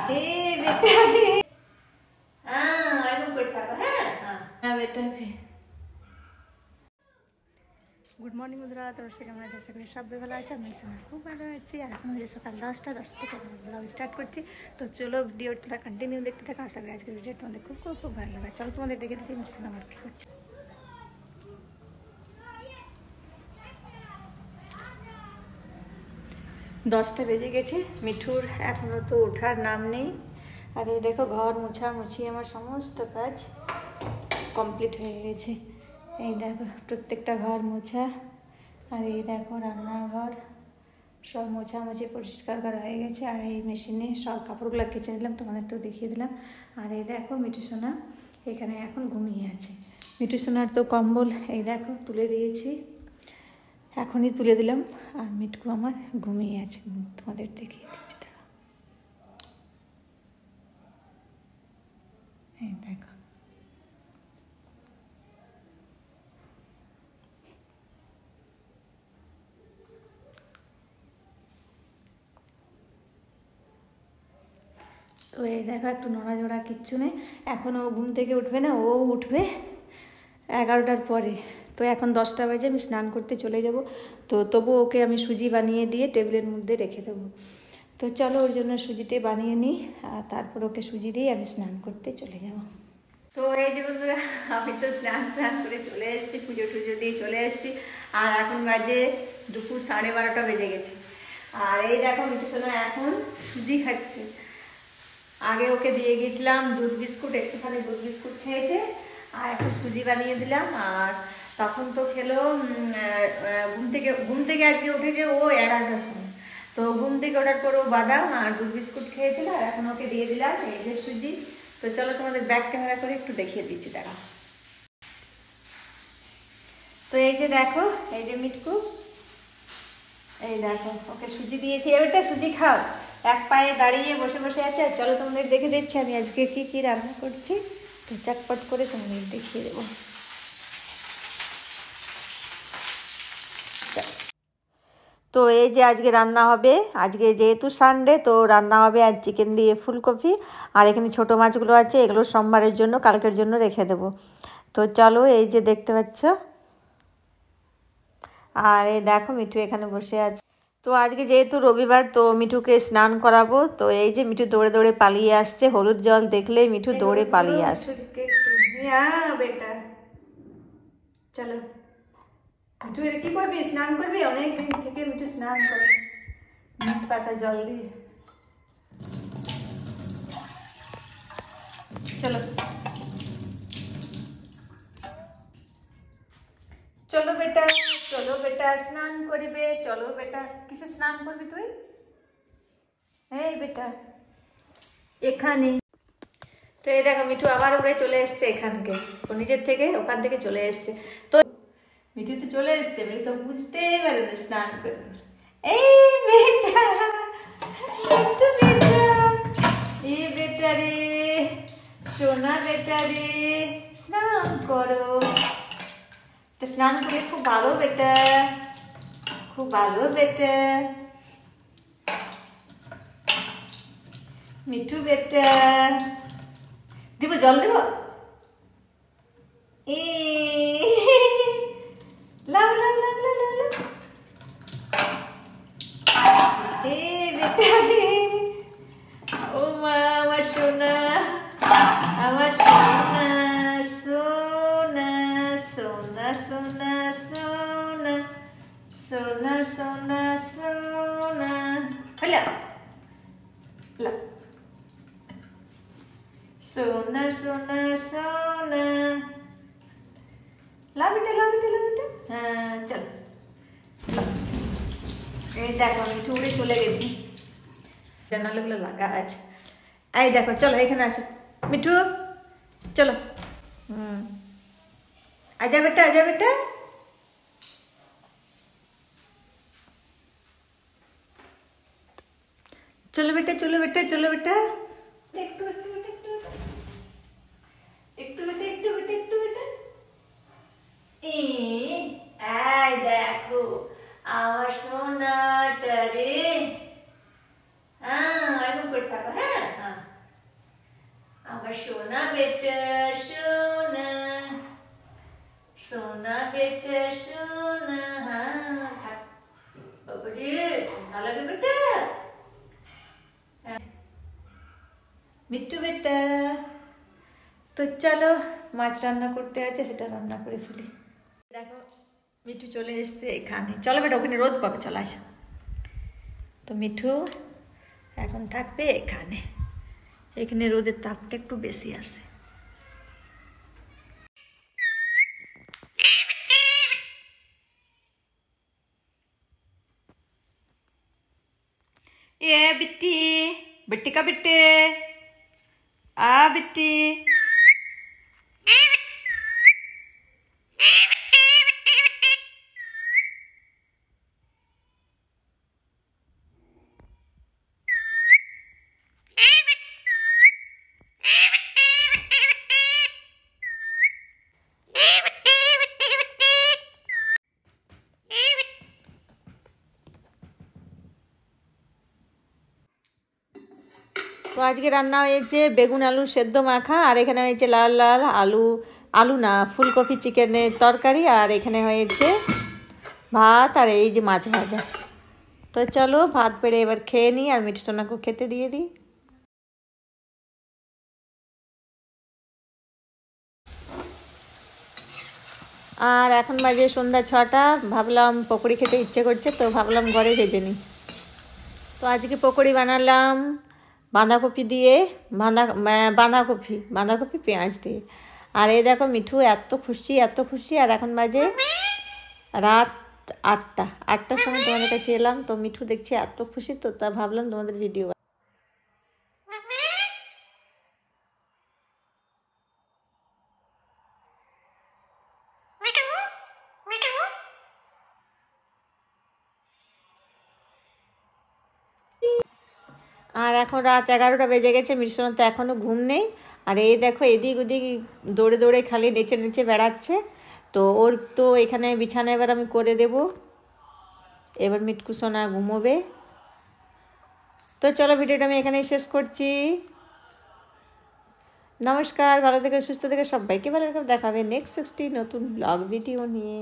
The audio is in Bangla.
हे बेटा रे এরকম করে থাকো। হ্যাঁ বেটা। গুড মর্নিং বন্ধুরা, তোর সে কেমন আছে? আশা করি সবাই ভালো আছে। আমি খুব ভালো আছি। আর এখন হচ্ছে সকাল 10টা থেকে ব্লগ স্টার্ট করছি। তো চলো ভিডিও তোরা কন্টিনিউ দেখতে থাকো। আশা করি আজকের ভিডিও তোমাদের খুব খুব খুব ভালো লাগে। চলো তোমাদের দেখে দিচ্ছি মিষ্টি আমার কী করছে। দশটা বেজে গেছে, মিঠুর এখনও তো ওঠার নাম নেই। আর এই দেখো ঘর মুছামুছি আমার সমস্ত কাজ কমপ্লিট হয়ে গেছে। এই দেখো প্রত্যেকটা ঘর মোছা, আর এই দেখো রান্নাঘর সব মোছামুছি পরিষ্কার করা হয়ে গেছে। আর এই মেশিনে সব কাপড়গুলো কেচে নিলাম, তোমাদের তো দেখিয়ে দিলাম। আর এই দেখো মিঠু সোনা এখানে এখন ঘুমিয়ে আছে। মিঠু সোনার তো কম্বল এই দেখো তুলে দিয়েছি, এখনই তুলে দিলাম। আর মিটকু আমার ঘুমিয়ে আছে, তোমাদের দেখিয়ে দিচ্ছি। এই দেখো তো এই দেখো একটু নড়াচড়া কিচ্ছু নেই। এখন ও ঘুম থেকে উঠবে না, ও উঠবে 11টার পরে। তো এখন 10টা বাজে, আমি স্নান করতে চলে যাব। তো তবু ওকে আমি সুজি বানিয়ে দিয়ে টেবিলের মধ্যে রেখে দেবো। তো চলো ওর জন্য সুজিটি বানিয়ে নিই, আর তারপর ওকে সুজি দিয়ে আমি স্নান করতে চলে যাব। তো এই যে বন্ধুরা, আমি তো স্নান করে চলে এসেছি, পুজো টুজো দিয়ে চলে এসেছি। আর এখন বাজে দুপুর 12:30 বেজে গেছে। আর এই দেখো মিঠু সোনা এখন সুজি খাচ্ছে। আগে ওকে দিয়ে গেছিলাম দুধ বিস্কুট, একটুখানি দুধ বিস্কুট খেয়েছে, আর একটু সুজি বানিয়ে দিলাম। আর তখন তো খেলো ঘুম থেকে আজকে উঠেছে ও 11টার সময়। তো ঘুম থেকে ওঠার পর ও বাদাম আর দুধ বিস্কুট খেয়েছিল, আর এখন ওকে দিয়ে দিলাম এই যে সুজি। তো চলো তোমাদের ব্যাক ক্যামেরা করে একটু দেখিয়ে দিচ্ছি, দেখা। তো এই যে দেখো, এই যে মিটকু, এই দেখো ওকে সুজি দিয়েছি। এবারটা সুজি খাও, এক পায়ে দাঁড়িয়ে বসে বসে আছে। আর চলো তোমাদের দেখে দিচ্ছি আমি আজকে কি কি রান্না করছি। তো চটপট করে তোমাদের দেখিয়ে দেবো। তো এই যে আজকে রান্না হবে, আজকে যেহেতু সানডে তো রান্না হবে আজ চিকেন দিয়ে ফুলকপি। আর এখানে ছোটো মাছগুলো আছে, এগুলো সোমবারের জন্য কালকের জন্য রেখে দেবো। তো চলো এই যে দেখতে পাচ্ছ, আর এই দেখো মিঠু এখানে বসে আছে। তো আজকে যেহেতু রবিবার তো মিঠুকে স্নান করাবো। তো এই যে মিঠু দৌড়ে দৌড়ে পালিয়ে আসছে, হলুদ জল দেখলেই মিঠু দৌড়ে পালিয়ে আসে। বেটা চলো মিঠু, এটা কি করবি? স্নান করবি? অনেক দিন থেকে মিঠু স্নান করে নিম পাতা জল দিয়ে। চলো চলো বেটা, চলো বেটা স্নান করিবে। চলো বেটা, কিসে স্নান করবি তুই? এই বেটা এখানে। তো এই দেখো মিঠু আবার উড়ে চলে এসছে এখানকে, ও নিজের থেকে ওখান থেকে চলে এসছে। তো মিঠু তো চলে এসছে, মিঠু তো বুঝতেই পারে না স্নান করবে। এই বেটা, একটু বেটা, এ বেটা রে, সোনা বেটা রে, স্নান করো। স্নান করে খুব ভালো বেটা, খুব ভালো বেটা, মিঠু বেটা। দিব জল দিব? এ লাভ লাভ লাভ লাভ লাভ। এ বেটা রে, ও মা আমার সোনা, আমার সোনা সোনা সোনা সোনা সোনা সোনা সোনা সোনা। হলো লা সোনা সোনা সোনা। লা বেটা লা বেটা লা বেটা। হ্যাঁ চলো। এই দেখো আমি উড়ে চলে গেছি, জানালাগুলো লাগা আছে। এই দেখো চলো এখানে আসো মিঠু, চলো। আজা বেটা, আজা বেটা। চলো বেটা, চলো বেটা, চলো বেটা। একটু একটু একটু একটু বেটা, একটু বেটা, একটু বেটা। এই দেখো আমার সোনাটা রে। এরকম করে থাকো। হ্যাঁ আমার সোনা বেটা সোনা, সোনা বেটা সোনা। হ্যাঁ বাবারে ঠান্ডা লাগে বেটা। মিট্টু বেটা, তো চলো মাছ রান্না করতে আছে, সেটা রান্না করে ফেলি। দেখো মিঠু চলে এসছে এখানে। চলো বেটা, ওখানে রোদ পাবে, চলো আসো। তো মিঠু এখন থাকবে এখানে, এখানে রোদের তাপটা একটু বেশি আসে। ए बिट्टी, बिट्टी का बिट्टे, आ बिट्टी। তো আজকে রান্না হয়েছে বেগুন আলু সেদ্ধ মাখা, আর এখানে হয়েছে লাল লাল আলু, আলু না ফুলকপি চিকেনের তরকারি, আর এখানে হয়েছে ভাত, আর এই যে মাছ ভাজা। তো চলো ভাত বেড়ে এবার খেয়ে নিই, আর মিষ্টান্নাকেও খেতে দিয়ে দিই। আর এখন বাজে সন্ধ্যা 6টা। ভাবলাম পকোড়ি খেতে ইচ্ছে করছে, তো ভাবলাম ঘরে ভেজে নিই। তো আজকে পকোড়ি বানালাম বাঁধাকপি দিয়ে, বাঁধাকপি পেঁয়াজ দিয়ে। আর এই দেখো মিঠু এত খুশি এত খুশি। আর এখন বাজে রাত 8টার সময় তোমাদের কাছে এলাম। তো মিঠু দেখছি এত খুশি, তো তা ভাবলাম তোমাদের ভিডিও। আর এখন রাত 11টা বেজে গেছে, মিশ্রণ তো এখনও ঘুম নেই। আর এই দেখো এদিক ওদিক দৌড়ে দৌড়ে খালি নেচে নেচে বেড়াচ্ছে। তো ওর তো এখানে বিছানা এবার আমি করে দেব, এবার মিটকু সোনা ঘুমোবে। তো চলো ভিডিওটা আমি এখানেই শেষ করছি। নমস্কার, ভালো থেকে সুস্থ থেকে সবাইকে ভালো রেখে দেখাবে নেক্সট 60 নতুন ব্লগ ভিডিও নিয়ে।